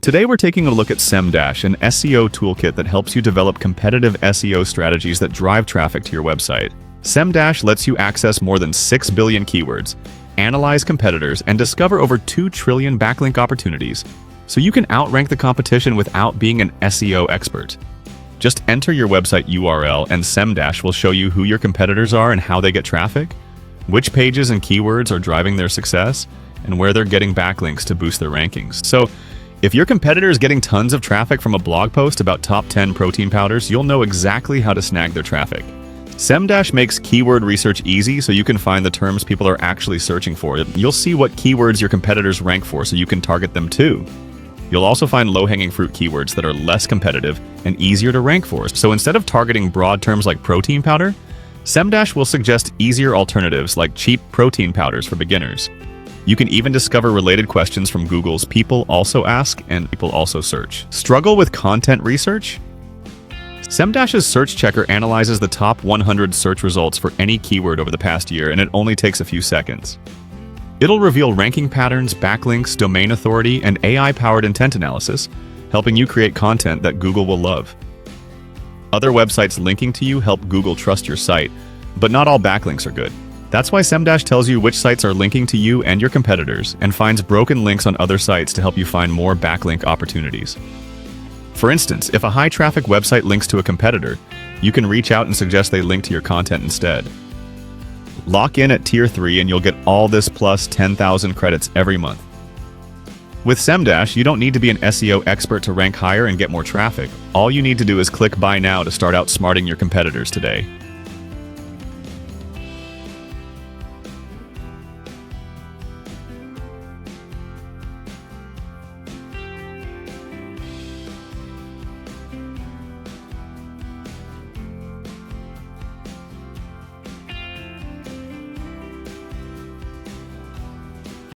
Today we're taking a look at Semdash, an SEO toolkit that helps you develop competitive SEO strategies that drive traffic to your website. Semdash lets you access more than 6 billion keywords, analyze competitors, and discover over 2 trillion backlink opportunities, so you can outrank the competition without being an SEO expert. Just enter your website URL and Semdash will show you who your competitors are and how they get traffic, which pages and keywords are driving their success, and where they're getting backlinks to boost their rankings. So, if your competitor is getting tons of traffic from a blog post about top 10 protein powders, you'll know exactly how to snag their traffic. Semdash makes keyword research easy so you can find the terms people are actually searching for. You'll see what keywords your competitors rank for so you can target them too. You'll also find low-hanging fruit keywords that are less competitive and easier to rank for. So instead of targeting broad terms like protein powder, Semdash will suggest easier alternatives like cheap protein powders for beginners. You can even discover related questions from Google's People Also Ask and People Also Search. Struggle with content research? Semdash's search checker analyzes the top 100 search results for any keyword over the past year, and it only takes a few seconds. It'll reveal ranking patterns, backlinks, domain authority, and AI-powered intent analysis, helping you create content that Google will love. Other websites linking to you help Google trust your site, but not all backlinks are good. That's why Semdash tells you which sites are linking to you and your competitors, and finds broken links on other sites to help you find more backlink opportunities. For instance, if a high-traffic website links to a competitor, you can reach out and suggest they link to your content instead. Lock in at Tier 3 and you'll get all this plus 10,000 credits every month. With Semdash, you don't need to be an SEO expert to rank higher and get more traffic. All you need to do is click Buy Now to start outsmarting your competitors today.